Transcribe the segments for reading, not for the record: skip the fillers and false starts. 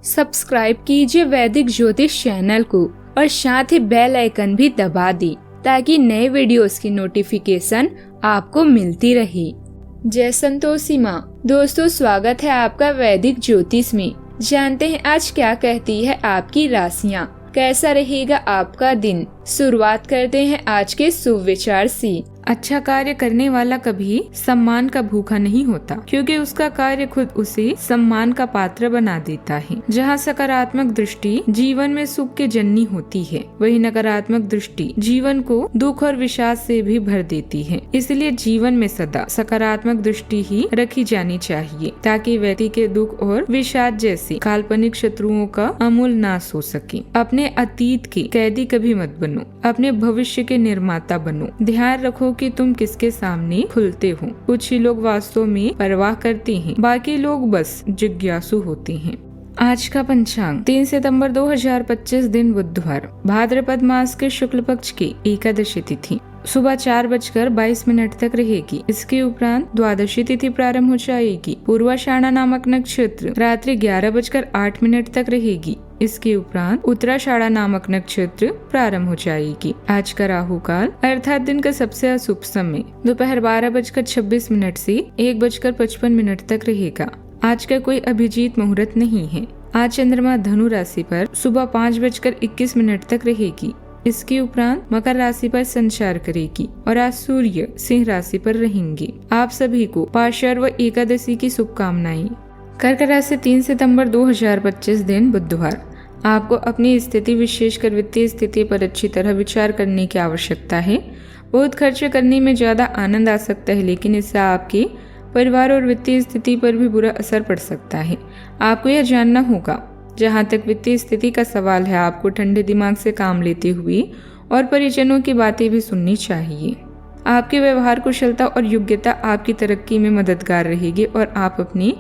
Subscribe कीजिए वैदिक ज्योतिष चैनल को और साथ ही बेल आइकन भी दबा दी ताकि नए वीडियोस की नोटिफिकेशन आपको मिलती रहे। जय संतोषी माँ। दोस्तों, स्वागत है आपका वैदिक ज्योतिष में। जानते हैं आज क्या कहती है आपकी राशियाँ, कैसा रहेगा आपका दिन। शुरुआत करते हैं आज के शुभ विचार से। अच्छा कार्य करने वाला कभी सम्मान का भूखा नहीं होता, क्योंकि उसका कार्य खुद उसे सम्मान का पात्र बना देता है। जहाँ सकारात्मक दृष्टि जीवन में सुख के जननी होती है, वही नकारात्मक दृष्टि जीवन को दुख और विषाद से भी भर देती है। इसलिए जीवन में सदा सकारात्मक दृष्टि ही रखी जानी चाहिए, ताकि व्यक्ति के दुख और विषाद जैसे काल्पनिक शत्रुओं का अमूल नाश हो सके। अपने अतीत के कैदी कभी मत बनो, अपने भविष्य के निर्माता बनो। ध्यान रखो कि तुम किसके सामने खुलते हो। कुछ ही लोग वास्तव में परवाह करते हैं, बाकी लोग बस जिज्ञासु होते हैं। आज का पंचांग 3 सितंबर 2025 दिन बुधवार, भाद्रपद मास के शुक्ल पक्ष की एकादशी तिथि सुबह 4:22 तक रहेगी। इसके उपरांत द्वादशी तिथि प्रारंभ हो जाएगी। पूर्वाषाढ़ा नामक नक्षत्र रात्रि 11:08 तक रहेगी। इसके उपरांत उत्तराषाढ़ा नामक नक्षत्र प्रारंभ हो जाएगी। आज का राहु काल अर्थात दिन का सबसे अशुभ समय दोपहर 12:26 से 1:55 तक रहेगा। आज का कोई अभिजीत मुहूर्त नहीं है। आज चंद्रमा धनु राशि पर सुबह 5:21 तक रहेगी। इसके उपरांत मकर राशि पर संचार करेगी और आज सूर्य सिंह राशि पर रहेंगे। आप सभी को पाशर्व एकादशी की शुभकामनाएं। कर्क राशि 3 सितंबर 2025 दिन बुधवार, आपको अपनी स्थिति विशेषकर वित्तीय स्थिति पर अच्छी तरह विचार करने की आवश्यकता है। बहुत खर्च करने में ज्यादा आनंद आ सकता है, लेकिन इससे आपके परिवार और वित्तीय स्थिति पर भी बुरा असर पड़ सकता है। आपको यह जानना होगा। जहाँ तक वित्तीय स्थिति का सवाल है, आपको ठंडे दिमाग से काम लेते हुए और परिजनों की बातें भी सुननी चाहिए। आपकी व्यवहार कुशलता और योग्यता आपकी तरक्की में मददगार रहेगी और आप अपने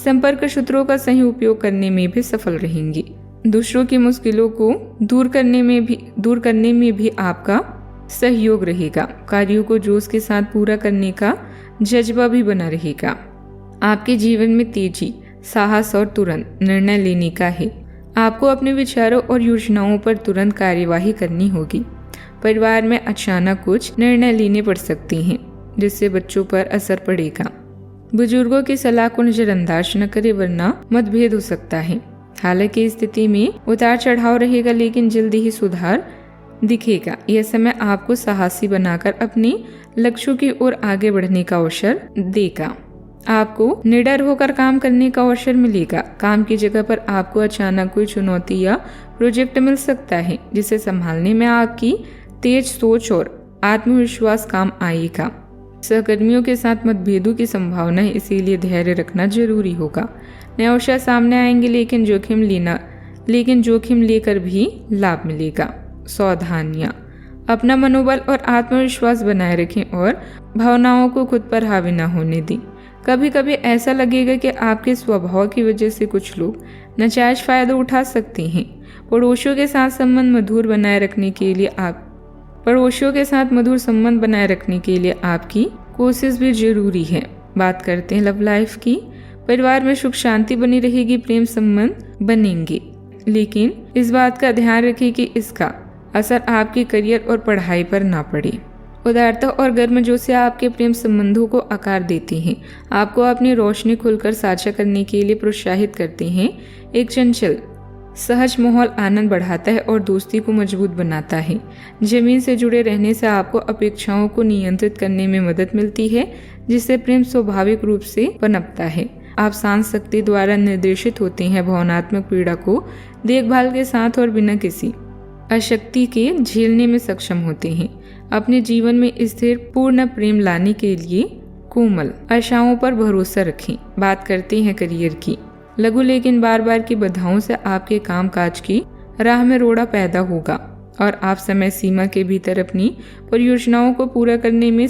संपर्क सूत्रों का सही उपयोग करने में भी सफल रहेंगे। दूसरों की मुश्किलों को दूर करने में भी आपका सहयोग रहेगा। कार्यों को जोश के साथ पूरा करने का जज्बा भी बना रहेगा। आपके जीवन में तेजी, साहस और तुरंत निर्णय लेने का है। आपको अपने विचारों और योजनाओं पर तुरंत कार्यवाही करनी होगी। परिवार में अचानक कुछ निर्णय लेने पड़ सकते हैं, जिससे बच्चों पर असर पड़ेगा। बुजुर्गों की सलाह को नजरअंदाज न करें, वरना मतभेद हो सकता है। हालांकि इस स्थिति में उतार चढ़ाव रहेगा, लेकिन जल्दी ही सुधार दिखेगा। यह समय आपको साहसी बनाकर अपने लक्ष्यों की ओर आगे बढ़ने का अवसर देगा। आपको निडर होकर काम करने का अवसर मिलेगा। काम की जगह पर आपको अचानक कोई चुनौती या प्रोजेक्ट मिल सकता है, जिसे संभालने में आपकी तेज सोच और आत्मविश्वास काम आएगा। सहकर्मियों के साथ मतभेदों की संभावना है, इसीलिए धैर्य रखना जरूरी होगा। नए अवसर सामने आएंगे, लेकिन जोखिम लेकर भी लाभ मिलेगा। सावधानियां, अपना मनोबल और आत्मविश्वास बनाए रखें और भावनाओं को खुद पर हावी न होने दें। कभी कभी ऐसा लगेगा कि आपके स्वभाव की वजह से कुछ लोग नाजायज फायदा उठा सकते हैं। पड़ोसियों के साथ मधुर संबंध बनाए रखने के लिए आपकी कोशिश भी जरूरी है। बात करते हैं लव लाइफ की। परिवार में सुख शांति बनी रहेगी, प्रेम संबंध बनेंगे, लेकिन इस बात का ध्यान रखें कि इसका असर आपके करियर और पढ़ाई पर ना पड़े। उदारता और गर्मजोशी आपके प्रेम संबंधों को आकार देते हैं, आपको अपनी रोशनी खुलकर साझा करने के लिए प्रोत्साहित करते हैं। एक चंचल सहज माहौल आनंद बढ़ाता है और दोस्ती को मजबूत बनाता है। जमीन से जुड़े रहने से आपको अपेक्षाओं को नियंत्रित करने में मदद मिलती है, जिससे प्रेम स्वाभाविक रूप से पनपता है। आप शांत शक्ति द्वारा निर्देशित होते हैं, भावनात्मक पीड़ा को देखभाल के साथ और बिना किसी अशक्ति के झेलने में सक्षम होते हैं। अपने जीवन में स्थिर पूर्ण प्रेम लाने के लिए कोमल आशाओं पर भरोसा रखें। बात करते हैं करियर की। लघु लेकिन बार बार की बाधाओं से आपके कामकाज की राह में रोड़ा पैदा होगा और आप समय सीमा के भीतर अपनी परियोजनाओं को पूरा करने में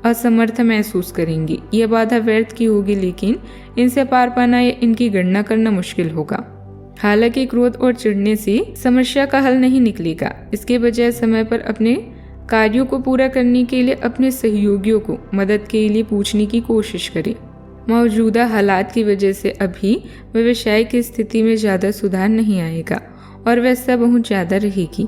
असमर्थ महसूस करेंगे। यह बाधा व्यर्थ की होगी, लेकिन इनसे पार पाना या इनकी गणना करना मुश्किल होगा। हालांकि क्रोध और चिढ़ने से समस्या का हल नहीं निकलेगा। इसके बजाय समय पर अपने कार्यों को पूरा करने के लिए अपने सहयोगियों को मदद के लिए पूछने की कोशिश करें। मौजूदा हालात की वजह से अभी व्यवसायिक स्थिति में ज़्यादा सुधार नहीं आएगा और व्यस्तता बहुत ज़्यादा रहेगी,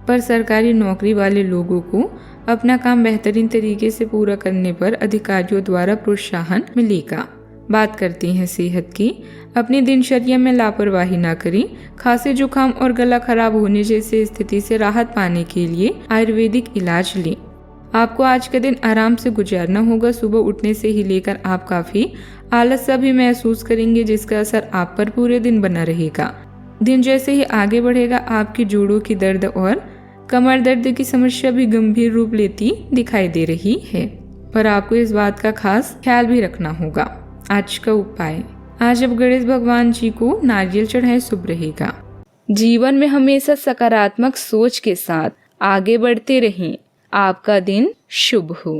पर सरकारी नौकरी वाले लोगों को अपना काम बेहतरीन तरीके से पूरा करने पर अधिकारियों द्वारा प्रोत्साहन मिलेगा। बात करते हैं सेहत की। अपनी दिनचर्या में लापरवाही ना करें। खांसी, जुकाम और गला खराब होने जैसी स्थिति से राहत पाने के लिए आयुर्वेदिक इलाज लें। आपको आज का दिन आराम से गुजारना होगा। सुबह उठने से ही लेकर आप काफ़ी आलस सा भी महसूस करेंगे, जिसका असर आप पर पूरे दिन बना रहेगा। दिन जैसे ही आगे बढ़ेगा, आपकी जोड़ों की दर्द और कमर दर्द की समस्या भी गंभीर रूप लेती दिखाई दे रही है, पर आपको इस बात का खास ख्याल भी रखना होगा। आज का उपाय, आज आप गणेश भगवान जी को नारियल चढ़ाएं, शुभ रहेगा। जीवन में हमेशा सकारात्मक सोच के साथ आगे बढ़ते रहें। आपका दिन शुभ हो।